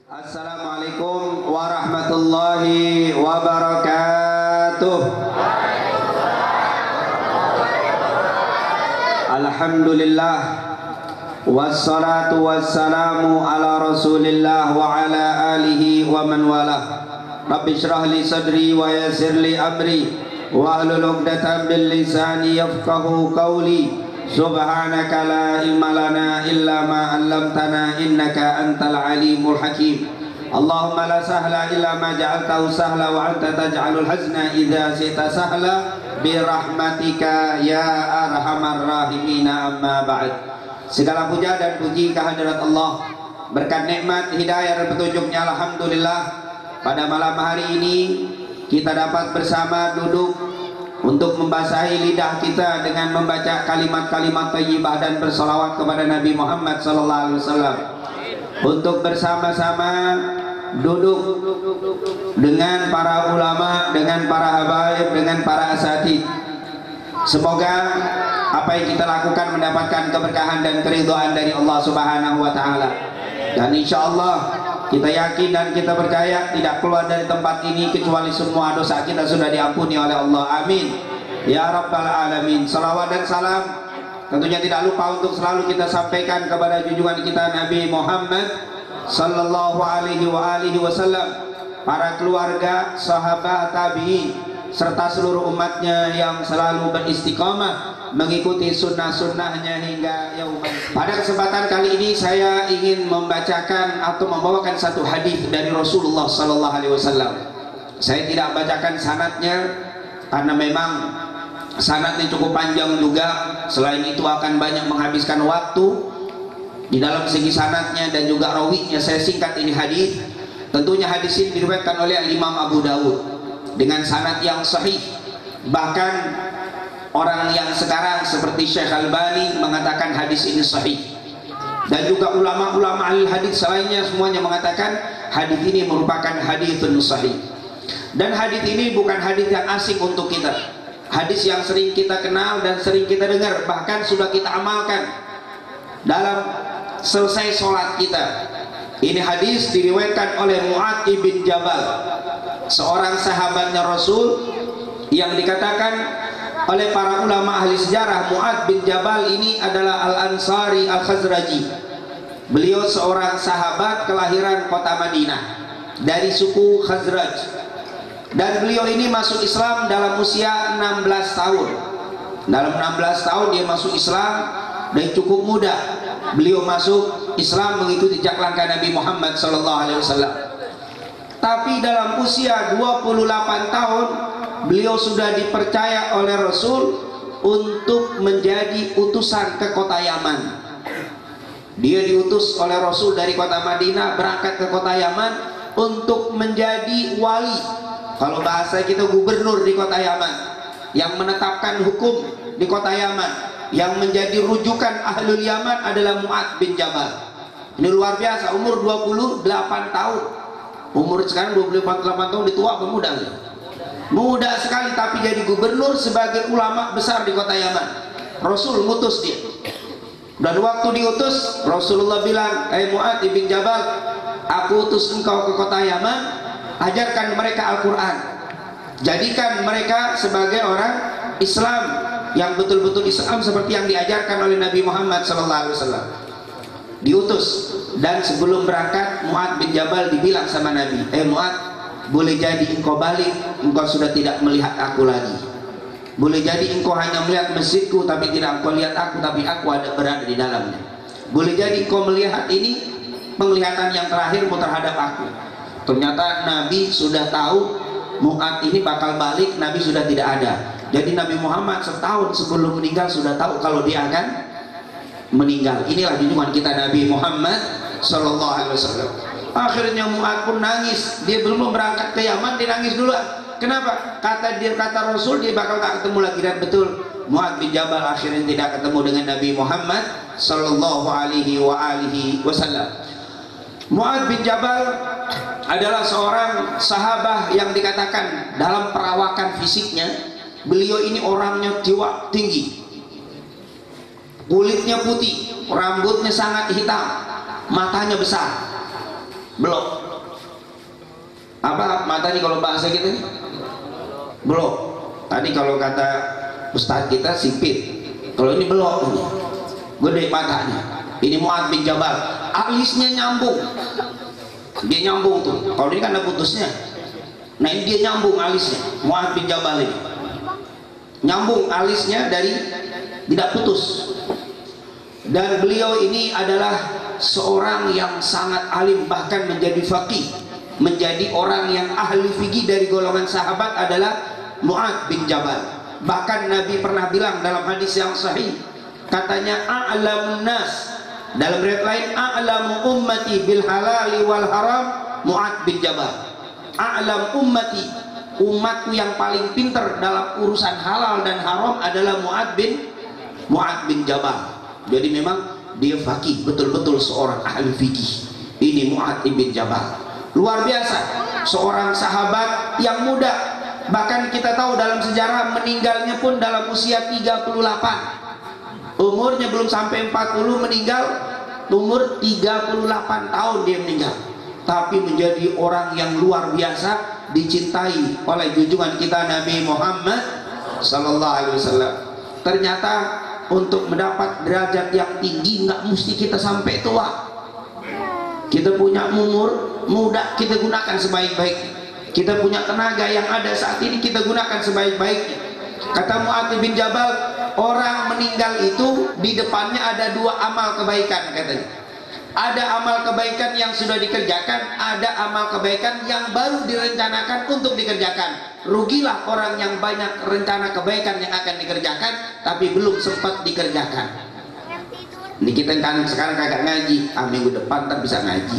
Assalamualaikum warahmatullahi wabarakatuh. Alhamdulillah wassalatu wassalamu ala rasulillah wa ala alihi wa man walah. Rabbi shrah li sadri wa yassir li amri wa hlul 'uqdatam min lisani yafqahu qawli. Subhanaka la ilma lana illa ma 'allamtana innaka antal alimul hakim. Allahumma la sahla illa ma ja'altahu sahla wa anta taj'alul hazna idza syi'ta sahla bi rahmatika ya arhamar rahimin. Amma ba'd. Segala puja dan puji kehadirat Allah, berkat nikmat hidayah dan petunjuknya, alhamdulillah pada malam hari ini kita dapat bersama duduk untuk membasahi lidah kita dengan membaca kalimat-kalimat thayyibah dan bersalawat kepada Nabi Muhammad sallallahu alaihi wasallam, untuk bersama-sama duduk dengan para ulama, dengan para habaib, dengan para asatidz. Semoga apa yang kita lakukan mendapatkan keberkahan dan keridhaan dari Allah Subhanahu wa taala. Dan insyaallah kita yakin dan kita percaya tidak keluar dari tempat ini kecuali semua dosa kita sudah diampuni oleh Allah. Amin ya rabbal alamin. Salawat dan salam tentunya tidak lupa untuk selalu kita sampaikan kepada junjungan kita Nabi Muhammad sallallahu alaihi wasallam, para keluarga, sahabat, tabi'in serta seluruh umatnya yang selalu beristiqamah mengikuti sunnah-sunnahnya hingga yaumul qiyamah. Pada kesempatan kali ini saya ingin membacakan atau membawakan satu hadis dari Rasulullah sallallahu alaihi wasallam. Saya tidak bacakan sanadnya karena memang sanadnya cukup panjang juga. Selain itu akan banyak menghabiskan waktu di dalam segi sanadnya dan juga rawinya. Saya singkat ini hadis. Tentunya hadis ini diriwayatkan oleh Imam Abu Dawud dengan sanad yang sahih. Bahkan orang yang sekarang seperti Syekh Albani mengatakan hadis ini sahih, dan juga ulama-ulama ahli hadis lainnya semuanya mengatakan hadis ini merupakan haditsun sahih. Dan hadis ini bukan hadis yang asing untuk kita, hadis yang sering kita kenal dan sering kita dengar, bahkan sudah kita amalkan dalam selesai sholat kita. Ini hadis diriwayatkan oleh Mu'adz bin Jabal, seorang sahabatnya Rasul yang dikatakan oleh para ulama ahli sejarah Mu'adz bin Jabal ini adalah Al-Ansari Al-Khazraji. Beliau seorang sahabat kelahiran kota Madinah dari suku Khazraj, dan beliau ini masuk Islam dalam usia 16 tahun. Dalam 16 tahun dia masuk Islam dan cukup muda beliau masuk Islam mengikuti jejak langkah Nabi Muhammad SAW. Tapi dalam usia 28 tahun beliau sudah dipercaya oleh Rasul untuk menjadi utusan ke kota Yaman. Dia diutus oleh Rasul dari kota Madinah berangkat ke kota Yaman untuk menjadi wali, kalau bahasa kita gubernur di kota Yaman, yang menetapkan hukum di kota Yaman. Yang menjadi rujukan ahlul Yaman adalah Mu'adz bin Jabal. Ini luar biasa, umur 28 tahun. Umur sekarang 28 tahun, ditua apa muda? Muda sekali, tapi jadi gubernur sebagai ulama besar di kota Yaman. Rasul ngutus dia. Dan waktu diutus, Rasulullah bilang, Mu'adz bin Jabal, aku utus engkau ke kota Yaman, ajarkan mereka Al-Quran, jadikan mereka sebagai orang Islam yang betul-betul Islam seperti yang diajarkan oleh Nabi Muhammad SAW. Diutus, dan sebelum berangkat Mu'adz bin Jabal dibilang sama Nabi, Mu'adz, boleh jadi engkau balik, engkau sudah tidak melihat aku lagi. Boleh jadi engkau hanya melihat masjidku, tapi tidak engkau lihat aku, tapi aku ada berada di dalamnya. Boleh jadi engkau melihat ini penglihatan yang terakhirmu terhadap aku. Ternyata Nabi sudah tahu Mu'adz ini bakal balik, Nabi sudah tidak ada. Jadi Nabi Muhammad setahun sebelum meninggal sudah tahu kalau dia akan meninggal. Inilah junjungan kita Nabi Muhammad sallallahu alaihi wasallam. Akhirnya Mu'adz pun nangis. Dia belum berangkat ke Yaman, dia nangis dulu. Kenapa? Kata Rasul dia bakal tak ketemu lagi. Dan betul, Mu'adz bin Jabal akhirnya tidak ketemu dengan Nabi Muhammad sallallahu alaihi wasallam. Mu'adz bin Jabal adalah seorang sahabat yang dikatakan dalam perawakan fisiknya, beliau ini orangnya tinggi, kulitnya putih, rambutnya sangat hitam, matanya besar, belok. Apa matanya kalau bahasa kita nih? Belok. Tadi kalau kata Ustadz kita sipit. Kalau ini belok ini. Gede matanya. Ini Mu'adz bin Jabal. Alisnya nyambung. Dia nyambung tuh. Kalau ini kan ada putusnya. Nah ini dia nyambung alisnya. Mu'adz bin Jabal ini. Nyambung alisnya dari tidak putus. Dan beliau ini adalah seorang yang sangat alim, bahkan menjadi faqih, menjadi orang yang ahli fikih. Dari golongan sahabat adalah Mu'adz bin Jabal. Bahkan Nabi pernah bilang dalam hadis yang sahih, katanya a'lamun nas, dalam riwayat lain a'lamu ummati bil halali wal haram Mu'adz bin Jabal. A'lam ummati, umatku yang paling pintar dalam urusan halal dan haram adalah Mu'adz bin Jabal. Jadi memang dia faqih, betul-betul seorang ahli fikih. Ini Mu'adz bin Jabal. Luar biasa, seorang sahabat yang muda. Bahkan kita tahu dalam sejarah meninggalnya pun dalam usia 38. Umurnya belum sampai 40 meninggal, umur 38 tahun dia meninggal. Tapi menjadi orang yang luar biasa, dicintai oleh junjungan kita Nabi Muhammad sallallahu alaihi wasallam. Ternyata untuk mendapat derajat yang tinggi nggak mesti kita sampai tua. Kita punya umur muda, kita gunakan sebaik-baiknya. Kita punya tenaga yang ada saat ini, kita gunakan sebaik-baiknya. Kata Mu'adz bin Jabal, orang meninggal itu di depannya ada 2 amal kebaikan katanya. Ada amal kebaikan yang sudah dikerjakan, ada amal kebaikan yang baru direncanakan untuk dikerjakan. Rugilah orang yang banyak rencana kebaikan yang akan dikerjakan tapi belum sempat dikerjakan. Ini kita kan sekarang kagak ngaji, minggu depan tak bisa ngaji.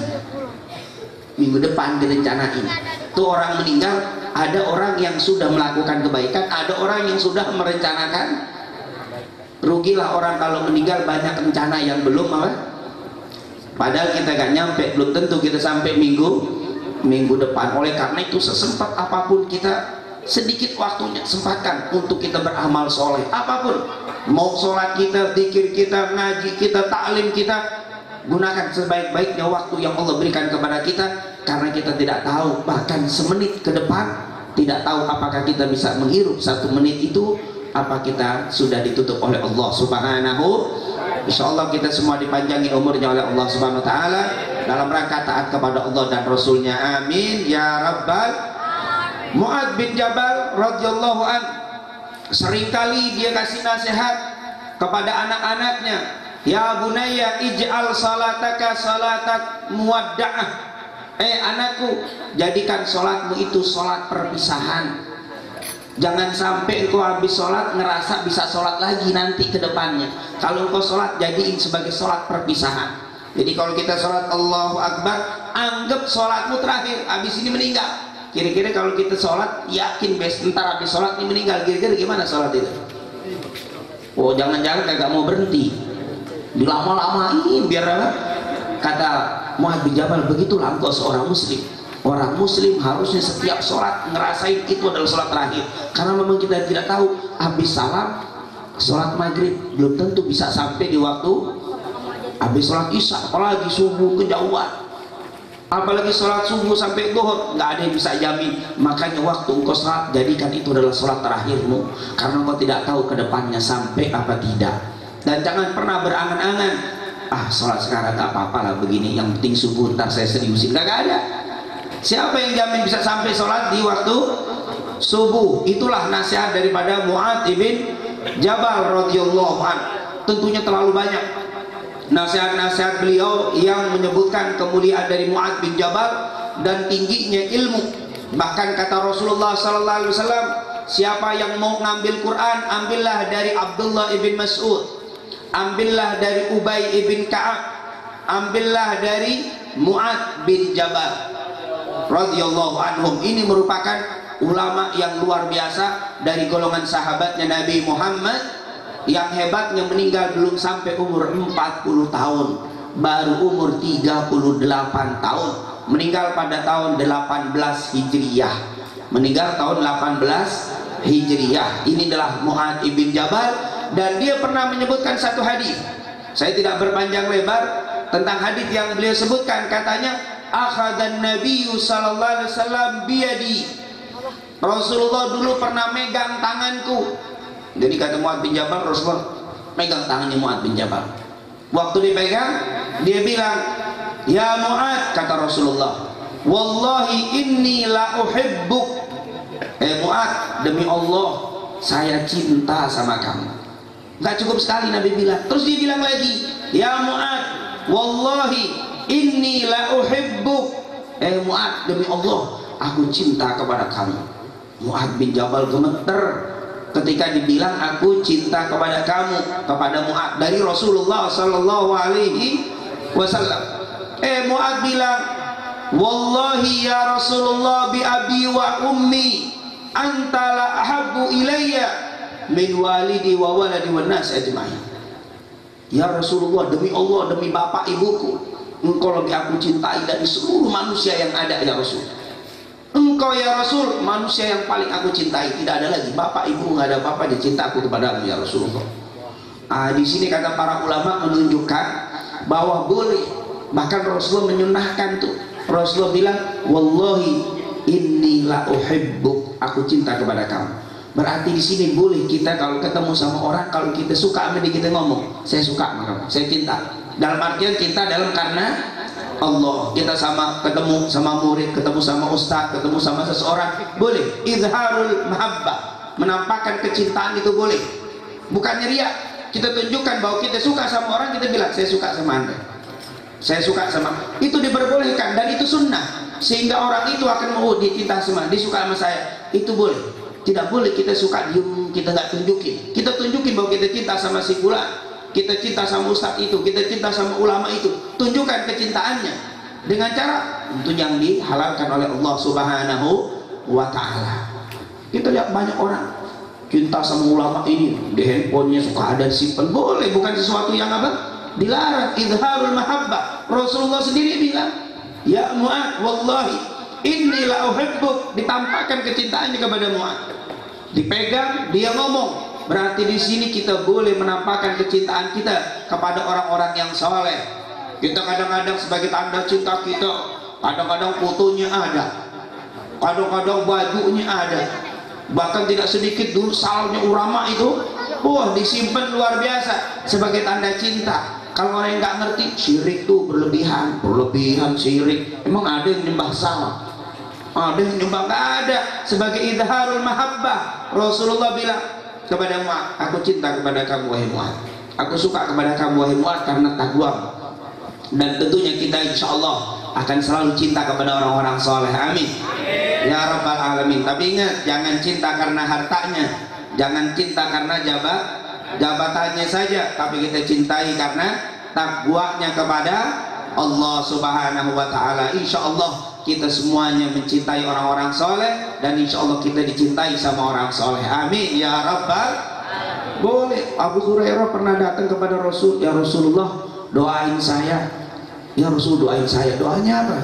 Minggu depan direncanain. Tuh orang meninggal, ada orang yang sudah melakukan kebaikan, ada orang yang sudah merencanakan. Rugilah orang kalau meninggal banyak rencana yang belum apa? Padahal kita gak nyampe, belum tentu kita sampai minggu depan. Oleh karena itu sesempat apapun kita, sedikit waktunya sempatkan untuk kita beramal soleh. Apapun, mau sholat kita, zikir kita, ngaji kita, taklim kita, gunakan sebaik-baiknya waktu yang Allah berikan kepada kita. Karena kita tidak tahu, bahkan semenit ke depan tidak tahu apakah kita bisa menghirup 1 menit itu, apa kita sudah ditutup oleh Allah Subhanahu. Insyaallah kita semua dipanjangi umurnya oleh Allah Subhanahu wa taala dalam rangka taat kepada Allah dan Rasulnya. Amin ya rabbal. Mu'adz bin Jabal radhiyallahu an, seringkali dia kasih nasihat kepada anak-anaknya, ya bunayya ij'al salataka salatat muwadda'ah. Anakku, jadikan sholatmu itu sholat perpisahan. Jangan sampai engkau habis sholat ngerasa bisa sholat lagi nanti ke depannya. Kalau engkau sholat, jadiin sebagai sholat perpisahan. Jadi kalau kita sholat Allahu Akbar, anggap sholatmu terakhir, habis ini meninggal. Kira-kira kalau kita sholat, yakin ntar habis sholat ini meninggal, kira-kira gimana sholat itu? Oh, jangan-jangan kagak mau berhenti, dilama-lamain biar apa? Kata Mu'adz bin Jabal, begitulah engkau seorang muslim. Orang muslim harusnya setiap sholat ngerasain itu adalah sholat terakhir. Karena memang kita tidak tahu, habis salam sholat maghrib belum tentu bisa sampai di waktu. Habis sholat isya, apalagi subuh kejauhan, apalagi sholat subuh sampai zuhur, nggak ada yang bisa jamin. Makanya waktu engkau sholat, jadikan itu adalah sholat terakhirmu, karena engkau tidak tahu ke depannya sampai apa tidak. Dan jangan pernah berangan-angan, sholat sekarang gak apa-apa lah begini, yang penting subuh ntar saya seriusin. Gak ada. Siapa yang jamin bisa sampai sholat di waktu subuh? Itulah nasihat daripada Mu'adz bin Jabal radhiyallahu an. Tentunya terlalu banyak nasihat-nasihat beliau yang menyebutkan kemuliaan dari Mu'adz bin Jabal dan tingginya ilmu. Bahkan kata Rasulullah sallallahu alaihi wasallam, siapa yang mau ngambil Quran, ambillah dari Abdullah ibn Mas'ud, ambillah dari Ubay ibn Ka'ab, ambillah dari Mu'adz bin Jabal radhiyallahu anhum. Ini merupakan ulama yang luar biasa dari golongan sahabatnya Nabi Muhammad, yang hebatnya meninggal belum sampai umur 40 tahun, baru umur 38 tahun, meninggal pada tahun 18 Hijriyah, meninggal tahun 18 Hijriyah. Ini adalah Mu'adz bin Jabal, dan dia pernah menyebutkan satu hadis. Saya tidak berpanjang lebar tentang hadis yang beliau sebutkan. Katanya, akhadan Nabi sallallahu alaihi wasallam biyadi. Rasulullah dulu pernah megang tanganku. Jadi kata Mu'adz bin Jabal, Rasulullah megang tangannya Mu'adz bin Jabal. Waktu dipegang, dia bilang, "Ya Mu'adz," kata Rasulullah, "wallahi inni la uhibbuk." Mu'adz, demi Allah saya cinta sama kamu. Gak cukup sekali Nabi bilang. Terus dia bilang lagi, "Ya Mu'adz, wallahi inni la uhibbuk." Mu'adz, demi Allah aku cinta kepada kamu. Mu'adz bin Jabal gemeter ketika dibilang aku cinta kepada kamu, kepada Mu'adz dari Rasulullah sallallahu alaihi wasallam. Mu'adz bilang, "Wallahi ya Rasulullah bi abi wa ummi anta la ahabbu ilayya min walidi wa waladi wan nas ajma'in." Ya Rasulullah, demi Allah, demi bapak ibuku, engkau lebih aku cintai dari seluruh manusia yang ada ya Rasul. Engkau ya Rasul manusia yang paling aku cintai, tidak ada lagi. Bapak ibu nggak ada apa-apa, dia cinta aku kepadamu ya Rasulullah. Di sini kata para ulama menunjukkan bahwa boleh, bahkan Rasulullah menyunahkan tuh. Rasulullah bilang, "Wallahi inni la uhibbuk," aku cinta kepada kamu. Berarti di sini boleh kita kalau ketemu sama orang, kalau kita suka sama dia, kita ngomong, "Saya suka sama kamu, saya cinta." Dalam artian cinta dalam karena Allah. Kita sama ketemu sama murid, ketemu sama ustaz, ketemu sama seseorang, boleh izharul mahabbah, menampakkan kecintaan itu boleh. Bukannya riya, kita tunjukkan bahwa kita suka sama orang, kita bilang, "Saya suka sama Anda, saya suka sama," itu diperbolehkan dan itu sunnah, sehingga orang itu akan mau dia cinta sama, dia suka sama saya, itu boleh. Tidak boleh kita suka diem, kita nggak tunjukin. Kita tunjukin bahwa kita cinta sama si fulan, kita cinta sama ustadz itu, kita cinta sama ulama itu. Tunjukkan kecintaannya dengan cara itu yang dihalalkan oleh Allah Subhanahu wa ta'ala. Kita lihat banyak orang cinta sama ulama ini, di handphonenya suka ada simpen, boleh, bukan sesuatu yang apa? Dilarang. Izharul mahabbah. Rasulullah sendiri bilang, "Ya Mu'adz, wallahi inni la uhibbuk," ditampakkan kecintaannya kepada Mu'adz. Dipegang, dia ngomong. Berarti di sini kita boleh menampakkan kecintaan kita kepada orang-orang yang saleh. Kita kadang-kadang sebagai tanda cinta kita, kadang-kadang fotonya ada, kadang-kadang bajunya ada, bahkan tidak sedikit dulu salnya ulama itu, disimpan luar biasa sebagai tanda cinta. Kalau orang yang nggak ngerti, syirik tuh berlebihan syirik. Emang ada yang nyembah sal? Ada yang nyembah? Nggak ada. Sebagai izharul mahabbah, Rasulullah bilang kepada Mu'adz, "Aku cinta kepada kamu wahai Mu'adz, aku suka kepada kamu wahai Mu'adz karena takwa." Dan tentunya kita insya Allah akan selalu cinta kepada orang-orang soleh. Amin ya rabbal alamin. Tapi ingat, jangan cinta karena hartanya, jangan cinta karena jabatannya saja, tapi kita cintai karena takwanya kepada Allah Subhanahu wa ta'ala. Insya Allah kita semuanya mencintai orang-orang soleh, dan insya Allah kita dicintai sama orang soleh. Amin ya rabbal. Boleh. Abu Hurairah pernah datang kepada Rasul, "Ya Rasulullah, doain saya." "Ya Rasul, doain saya." "Doanya apa?"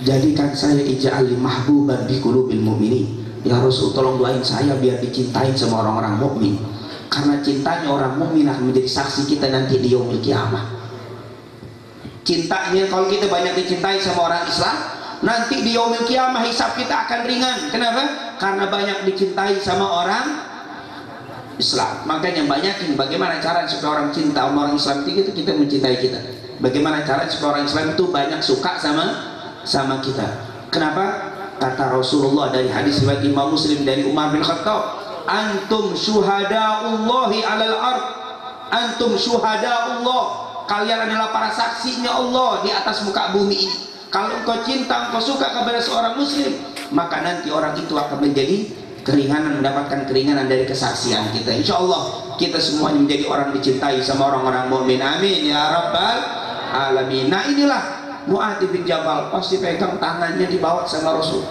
"Jadikan saya ij'ali mahbuban bi qulubil mu'minin." "Ya Rasul, tolong doain saya biar dicintai sama orang-orang mukmin, karena cintanya orang mukmin akan menjadi saksi kita nanti di yaumil qiyamah." Cintanya kalau kita banyak dicintai sama orang Islam, nanti di yaumil qiyamah hisab kita akan ringan. Kenapa? Karena banyak dicintai sama orang Islam. Makanya banyakin bagaimana cara supaya orang cinta sama orang Islam itu kita mencintai kita. Bagaimana cara supaya orang Islam itu banyak suka sama kita. Kenapa? Kata Rasulullah dari hadis riwayat Imam Muslim dari Umar bin Khattab, "Antum syuhadaullahi 'alal ard." Antum syuhadaullah. Kalian adalah para saksinya Allah di atas muka bumi ini. Kalau engkau cinta, engkau suka kepada seorang muslim, maka nanti orang itu akan menjadi keringanan, mendapatkan keringanan dari kesaksian kita. Insya Allah kita semuanya menjadi orang dicintai sama orang-orang mukmin. Amin ya rabbal alamin. Nah inilah Mu'adz bin Jabal, pasti pegang tangannya dibawa sama Rasul.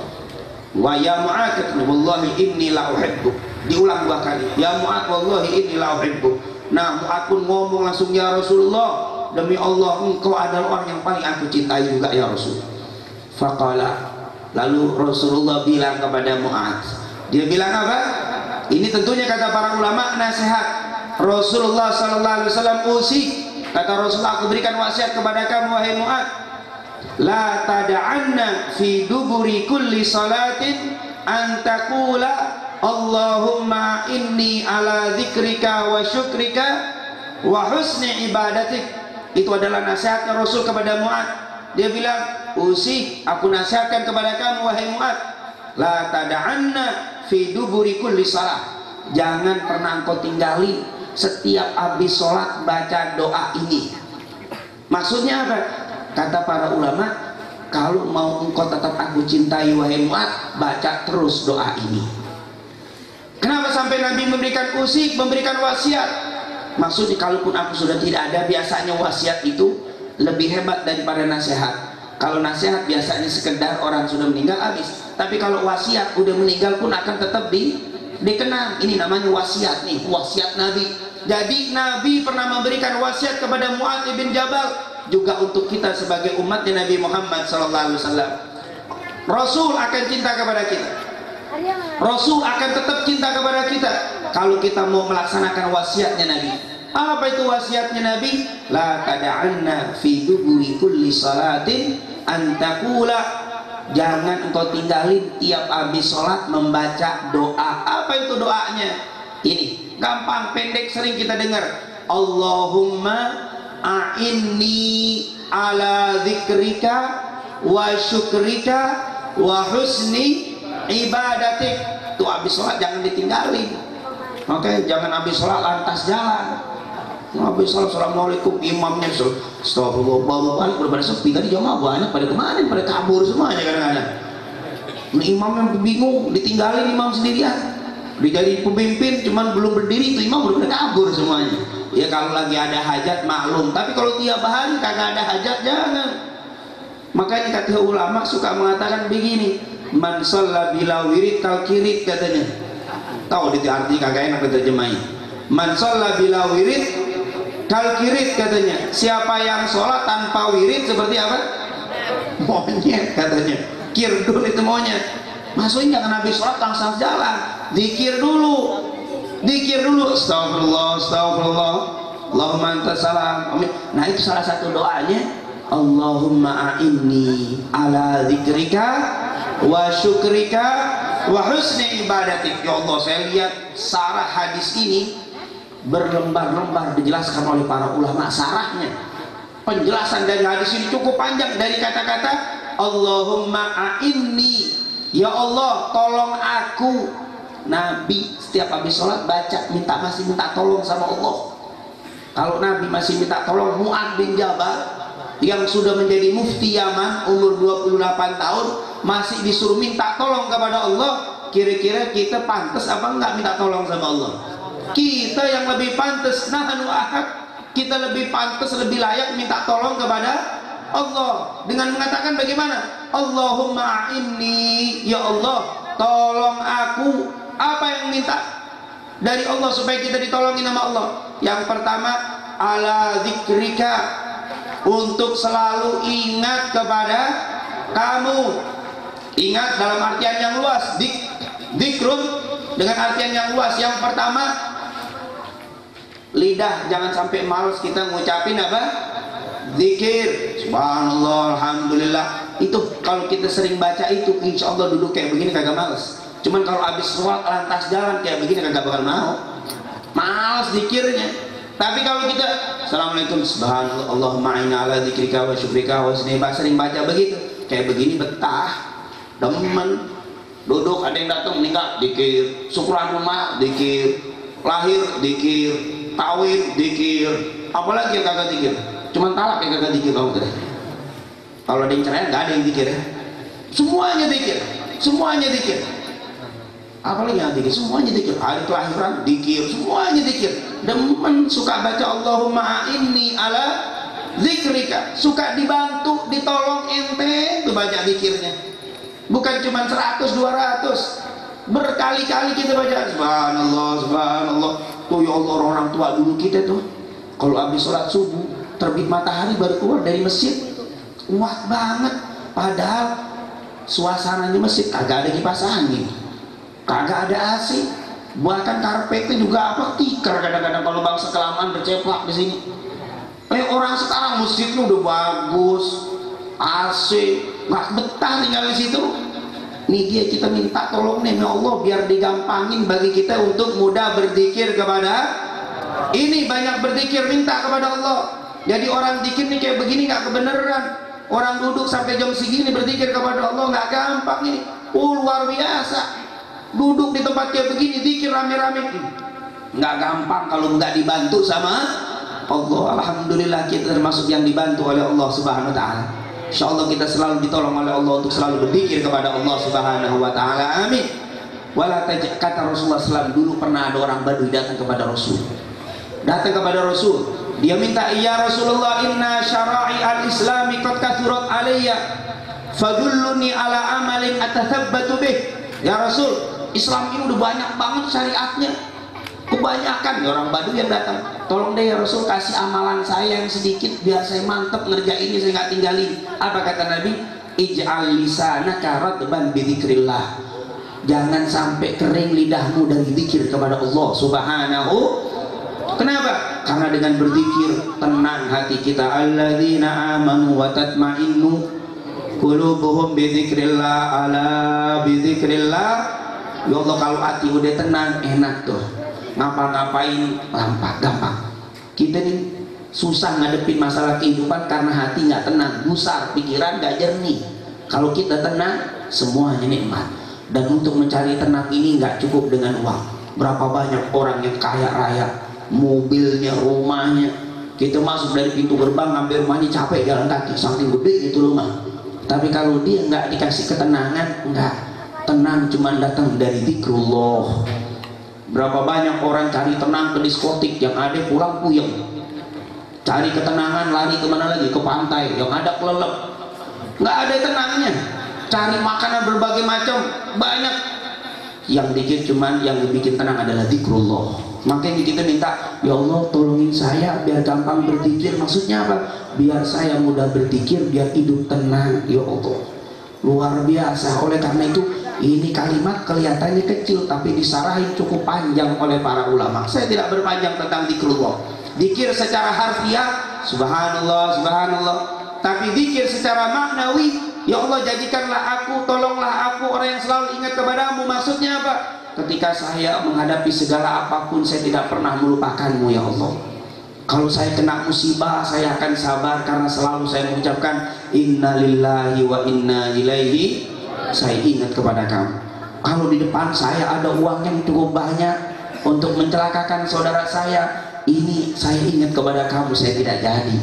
"Wa ya Mu'adz, wallahi inni la uhibbuk." Diulang 2 kali. "Ya Mu'adz, wallahi inni la uhibbuk." Nah Mu'adz pun ngomong langsung, "Ya Rasulullah, demi Allah engkau adalah orang yang paling aku cintai juga ya Rasul." Faqala, lalu Rasulullah bilang kepada Mu'adz, dia bilang apa? Ini tentunya kata para ulama nasihat. Rasulullah sallallahu alaihi wasallam usik, kata Rasulullah, aku berikan wasiat kepada kamu wahai Mu'adz, la tada'anna fi duburi kulli salatin an taqula Allahumma inni ala dzikrika wa syukrika wa husni ibadatik. Itu adalah nasihatnya Rasul kepada Mu'ad. Dia bilang, usi, aku nasihatkan kepada kamu wahai Mu'ad, la tada'anna fi duburi kulli salah, jangan pernah engkau tinggali setiap habis sholat baca doa ini. Maksudnya apa? Kata para ulama, kalau mau engkau tetap aku cintai wahai Mu'ad, baca terus doa ini. Kenapa sampai Nabi memberikan usik, memberikan wasiat? Maksudnya kalaupun aku sudah tidak ada, biasanya wasiat itu lebih hebat daripada nasihat. Kalau nasihat biasanya sekedar orang sudah meninggal habis, tapi kalau wasiat udah meninggal pun akan tetap dikenang. Ini namanya wasiat nih, wasiat Nabi. Jadi Nabi pernah memberikan wasiat kepada Mu'adz bin Jabal, juga untuk kita sebagai umatnya Nabi Muhammad SAW. Rasul akan cinta kepada kita, Rasul akan tetap cinta kepada kita kalau kita mau melaksanakan wasiatnya Nabi. Apa itu wasiatnya Nabi? La tada'anna fi duburi kulli salatin an taqula, jangan engkau tinggalin tiap habis sholat membaca doa. Apa itu doanya? Ini gampang, pendek, sering kita dengar. Allahumma a'inni ala dzikrika wa syukrika wa husni ibadatik. Tuh habis sholat jangan ditinggalin. Oke, jangan habis sholat lantas jalan. Habis sholat assalamualaikum, imamnya astagfirullah, udah pada sepi tadi, jamaah banyak pada kemana? Pada kabur semuanya kadang-kadang. Nah, imam yang bingung, ditinggalin imam sendirian. Dijadi pemimpin cuman belum berdiri, itu imam udah pada kabur semuanya. Ya kalau lagi ada hajat maklum, tapi kalau tiap hari kagak ada hajat jangan. Makanya kata ulama suka mengatakan begini, man shalla bila wirid kal kirit, katanya. Tahu itu arti kagak enak diterjemahin. Man shalla bila wirid kal kirit, katanya. Siapa yang sholat tanpa wirid seperti apa? Monyet, katanya. Kirdul itu monyet. Maksudnya jangan habis sholat langsung jalan, zikir dulu, zikir dulu. Astagfirullah, astagfirullah, Allahumma anta salam. Nah itu salah satu doanya. Allahumma a'inni ala dzikrika wa syukrika wa husni ibadatik. Ya Allah, saya lihat sarah hadis ini berlembar-lembar dijelaskan oleh para ulama sarahnya. Penjelasan dari hadis ini cukup panjang, dari kata-kata Allahumma a'inni, ya Allah tolong aku. Nabi setiap habis sholat baca, masih minta tolong sama Allah. Kalau Nabi masih minta tolong, Mu'adz bin Jabal yang sudah menjadi mufti Yaman umur 28 tahun masih disuruh minta tolong kepada Allah. Kira-kira kita pantas apa enggak minta tolong sama Allah? Kita yang lebih pantas, nahnu ahad, kita lebih pantas, lebih layak minta tolong kepada Allah dengan mengatakan bagaimana? Allahumma inni, ya Allah tolong aku. Apa yang minta dari Allah supaya kita ditolongin sama Allah? Yang pertama, ala dzikrika, untuk selalu ingat kepada kamu. Ingat dalam artian yang luas, dzikrun dengan artian yang luas. Yang pertama, lidah jangan sampai malas kita ngucapin apa? Zikir, subhanallah, alhamdulillah. Itu kalau kita sering baca itu, insya Allah duduk kayak begini kagak males. Cuman kalau habis sholat lantas jalan kayak begini kagak bakal mau, males zikirnya. Tapi kalau kita assalamualaikum, subhanallah, Allahumma inna ala dzikrika wa syukrika wa husni ibadatik, sering baca begitu, kayak begini betah, demen. Duduk ada yang datang meninggal, dikir. Syukuran rumah, dikir. Lahir, dikir. Kawin, dikir. Apalagi yang kagak dikir? Cuman talak yang kagak dikir kamu tadi. Kalau ada yang cerai nggak ada yang dikir ya. Semuanya dikir, semuanya dikir. Apalagi yang dikir, semuanya dikir. Hari kelahiran dikir, semuanya dikir. Demen suka baca Allahumma inni ala zikrika, suka dibantu, ditolong ente tuh baca dikirnya. Bukan cuma 100, 200, berkali-kali kita baca subhanallah, subhanallah. Tuh ya Allah, orang tua dulu kita tuh kalau habis sholat subuh terbit matahari baru keluar dari masjid, kuat banget. Padahal suasananya masjid kagak ada kipas angin, kagak ada AC, bahkan karpetnya juga apa, tikar kadang-kadang kalau bangsa kelamaan berceplak di sini. Orang sekarang masjidnya udah bagus, AC, nggak betah tinggal di situ. Nih dia kita minta tolong nih ya Allah biar digampangin bagi kita untuk mudah berzikir kepada ini, banyak berzikir, minta kepada Allah. Jadi orang zikir nih kayak begini nggak kebenaran. Orang duduk sampai jam segini berzikir kepada Allah nggak gampang ini. Luar biasa. Duduk di tempat kayak begini zikir rame-rame. Nggak gampang kalau nggak dibantu sama Allah. Alhamdulillah kita termasuk yang dibantu oleh Allah Subhanahu wa taala. Insyaallah kita selalu ditolong oleh Allah untuk selalu berzikir kepada Allah Subhanahu wa taala. Amin. Kata Rasulullah SAW, dulu pernah ada orang Badui datang kepada Rasul. Datang kepada Rasul, dia minta, ya Rasulullah, inna syara'i al-islami qad kathurat alayya fadulluni ala amalin atathabbatu bih. Ya Rasul, Islam ini udah banyak banget syariatnya, kebanyakan. Ya orang Badui yang datang, tolong deh ya Rasul kasih amalan saya yang sedikit biar saya mantep ngerjain ini, saya nggak tinggalin. Apa kata Nabi? Ij'al lisanaka radban bidzikrillah. Jangan sampai kering lidahmu dari zikir kepada Allah Subhanahu. Kenapa? Karena dengan berzikir tenang hati kita. Alladzina amanu wa tatma'innu qulubuhum bidzikrillah, ala bidzikrillah. Ya Allah, kalau hati udah tenang enak tuh, ngapa-ngapain gampang. Kita nih susah ngadepin masalah kehidupan karena hati nggak tenang, gusar, pikiran nggak jernih. Kalau kita tenang, semuanya nikmat. Dan untuk mencari tenang ini nggak cukup dengan uang. Berapa banyak orang yang kaya raya, mobilnya, rumahnya, kita masuk dari pintu gerbang ngambil rumahnya capek jalan kaki, saking gede itu rumah. Tapi kalau dia nggak dikasih ketenangan, nggak tenang, cuma datang dari zikrullah. Berapa banyak orang cari tenang ke diskotik, yang ada pulang puyeng. Cari ketenangan lari kemana lagi? Ke pantai, yang ada kelelep. Nggak ada tenangnya. Cari makanan berbagai macam, banyak. Yang dikit cuman yang bikin tenang adalah zikrullah. Makanya kita minta, ya Allah tolongin saya biar gampang berzikir. Maksudnya apa? Biar saya mudah berzikir, biar hidup tenang. Ya Allah, luar biasa. Oleh karena itu, ini kalimat kelihatannya kecil tapi disarahin cukup panjang oleh para ulama. Saya tidak berpanjang tentang zikrullah. Zikir secara harfiah, subhanallah, subhanallah. Tapi zikir secara maknawi, ya Allah jadikanlah aku, tolonglah aku orang yang selalu ingat kepadamu. Maksudnya apa? Ketika saya menghadapi segala apapun, saya tidak pernah melupakanmu ya Allah. Kalau saya kena musibah, saya akan sabar karena selalu saya mengucapkan inna lillahi wa inna ilaihi. Saya ingat kepada kamu. Kalau di depan saya ada uang yang cukup banyak untuk mencelakakan saudara saya, ini saya ingat kepada kamu, saya tidak jadi.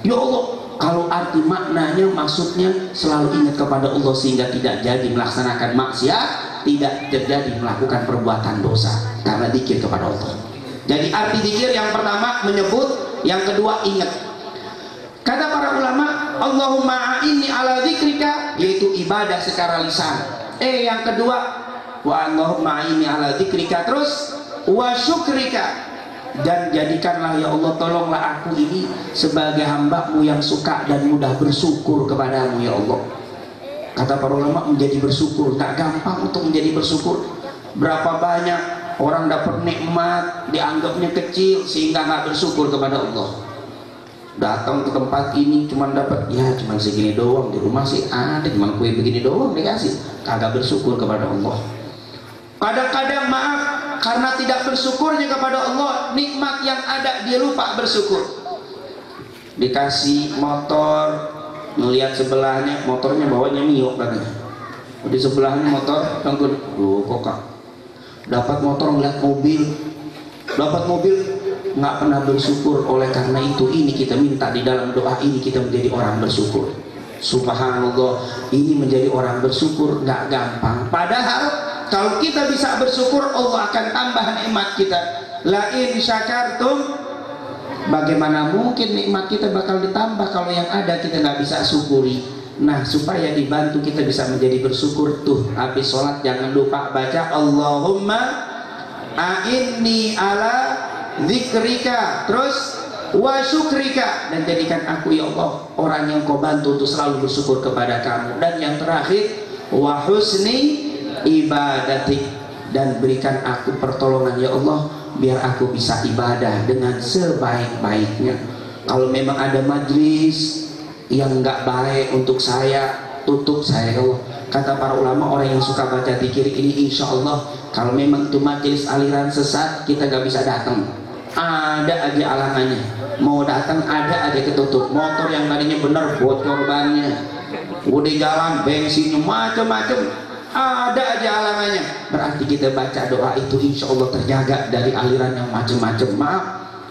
Ya Allah, kalau arti maknanya maksudnya selalu ingat kepada Allah sehingga tidak jadi melaksanakan maksiat, tidak terjadi melakukan perbuatan dosa karena zikir kepada Allah. Jadi arti zikir yang pertama menyebut, yang kedua ingat. Kata para ulama, Allahumma a'inni ala zikrika, yaitu ibadah secara lisan. Yang kedua, wa Allahumma a'inni ala zikrika, terus wa syukrika, dan jadikanlah ya Allah, tolonglah aku ini sebagai hamba-Mu yang suka dan mudah bersyukur kepadamu ya Allah. Kata para ulama, menjadi bersyukur tak gampang. Untuk menjadi bersyukur, berapa banyak orang dapat nikmat dianggapnya kecil sehingga nggak bersyukur kepada Allah. Datang ke tempat ini cuman dapat cuman segini doang, di rumah sih ada cuman kue begini doang dikasih, kagak bersyukur kepada Allah. Kadang-kadang maaf, karena tidak bersyukurnya kepada Allah, nikmat yang ada dia lupa bersyukur. Dikasih motor, melihat sebelahnya motornya bawanya Mio katanya, di sebelahnya motor tangkut, kok dapat motor melihat mobil, nggak pernah bersyukur. Oleh karena itu, ini kita minta di dalam doa ini kita menjadi orang bersyukur. Subhanallah, ini menjadi orang bersyukur nggak gampang. Padahal kalau kita bisa bersyukur, Allah akan tambah nikmat kita. La in syakartum, bagaimana mungkin nikmat kita bakal ditambah kalau yang ada kita nggak bisa syukuri. Nah, supaya dibantu kita bisa menjadi bersyukur tuh, habis sholat jangan lupa baca Allahumma a'inni ala zikrika, terus wa syukrika, dan jadikan aku ya Allah orang yang kau bantu untuk selalu bersyukur kepada kamu. Dan yang terakhir, wa husni ibadatik, dan berikan aku pertolongan ya Allah biar aku bisa ibadah dengan sebaik-baiknya. Kalau memang ada majlis yang nggak baik untuk saya, tutup saya ya Allah. Kata para ulama, orang yang suka baca zikir ini insya Allah kalau memang itu majelis aliran sesat kita nggak bisa datang. Ada aja alangannya, mau datang ada aja ketutup. Motor yang tadinya bener bocor bannya, udah jalan bensinnya macam-macam, ada aja alangannya. Berarti kita baca doa itu insya Allah terjaga dari aliran yang macam-macam. Maaf,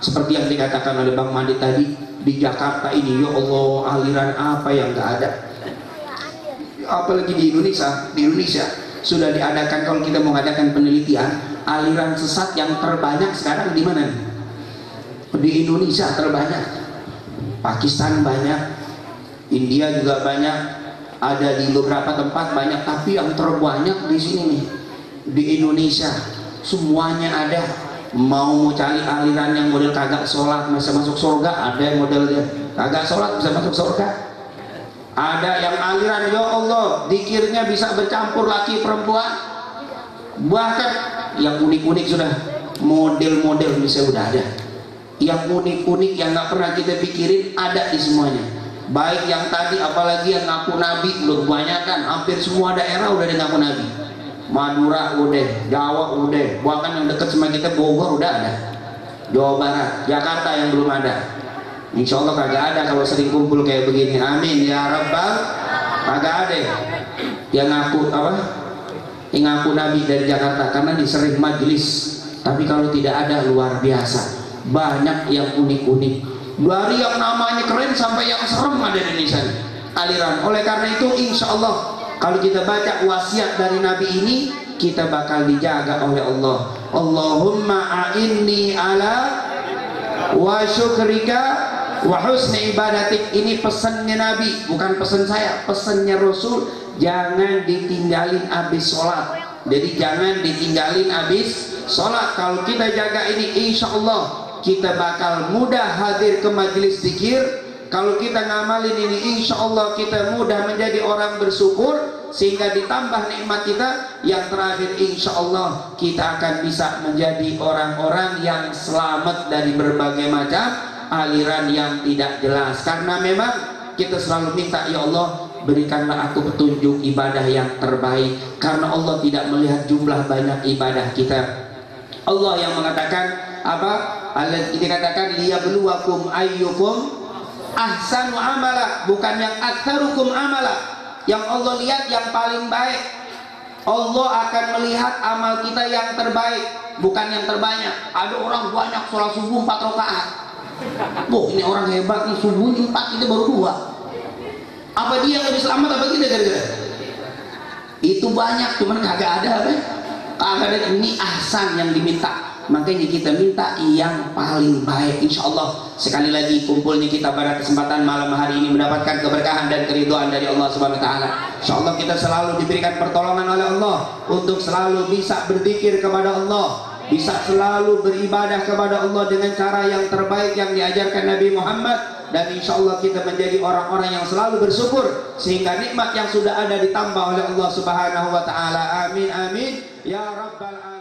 seperti yang dikatakan oleh Bang Mandi tadi, di Jakarta ini ya Allah aliran apa yang nggak ada, apalagi di Indonesia sudah diadakan. Kalau kita mau mengadakan penelitian, aliran sesat yang terbanyak sekarang di mana nih? Di Indonesia terbanyak, Pakistan banyak, India juga banyak, ada di beberapa tempat banyak, tapi yang terbanyak di sini nih di Indonesia. Semuanya ada. Mau cari aliran yang model kagak sholat bisa masuk surga, ada yang modelnya kagak sholat bisa masuk surga. Ada yang aliran ya Allah dikirnya bisa bercampur laki perempuan, bahkan yang unik-unik sudah, model-model bisa udah ada, yang unik-unik yang nggak pernah kita pikirin ada di semuanya. Baik yang tadi, apalagi yang ngaku nabi, udah banyak kan, hampir semua daerah udah ada ngaku nabi. Madura udah, Jawa udah, bahkan yang dekat sama kita Bogor udah ada, Jawa Barat, Jakarta yang belum ada. Insya Allah kagak ada kalau sering kumpul kayak begini. Amin ya Rabbal. Kagak ada yang ngaku apa? Yang ngaku nabi dari Jakarta karena disering majelis. Tapi kalau tidak ada luar biasa, banyak yang unik-unik. Dari yang namanya keren sampai yang serem ada di Indonesia aliran. Oleh karena itu insya Allah kalau kita baca wasiat dari Nabi ini, kita bakal dijaga oleh Allah. Allahumma a'inni ala wa syukrika wa husni ibadatik. Ini pesannya Nabi, bukan pesan saya, pesannya Rasul. Jangan ditinggalin habis sholat. Jadi jangan ditinggalin habis sholat. Kalau kita jaga ini, insya Allah kita bakal mudah hadir ke majelis zikir. Kalau kita ngamalin ini, insya Allah kita mudah menjadi orang bersyukur, sehingga ditambah nikmat kita. Yang terakhir, insya Allah kita akan bisa menjadi orang-orang yang selamat dari berbagai macam aliran yang tidak jelas. Karena memang kita selalu minta, ya Allah berikanlah aku petunjuk ibadah yang terbaik. Karena Allah tidak melihat jumlah banyak ibadah kita. Allah yang mengatakan apa? Allah dikatakan liyabluwakum ayyukum ahsanu amala, bukan yang aktsarukum amala. Yang Allah lihat yang paling baik. Allah akan melihat amal kita yang terbaik, bukan yang terbanyak. Ada orang banyak sholat subuh 4 rakaat. Wah, ini orang hebat nih, subuh 4 itu baru 2. Apa dia yang lebih selamat apa kita gara-gara? Itu banyak, cuman kagak ada apa? Kagak ada. Ini ahsan yang diminta. Makanya kita minta yang paling baik. Insya Allah sekali lagi kumpulnya kita pada kesempatan malam hari ini mendapatkan keberkahan dan keridhaan dari Allah Subhanahu Wa Taala. Insya Allah kita selalu diberikan pertolongan oleh Allah untuk selalu bisa berzikir kepada Allah, bisa selalu beribadah kepada Allah dengan cara yang terbaik yang diajarkan Nabi Muhammad. Dan insya Allah kita menjadi orang-orang yang selalu bersyukur, sehingga nikmat yang sudah ada ditambah oleh Allah Subhanahu Wa Taala. Amin amin ya Rabbal alamin.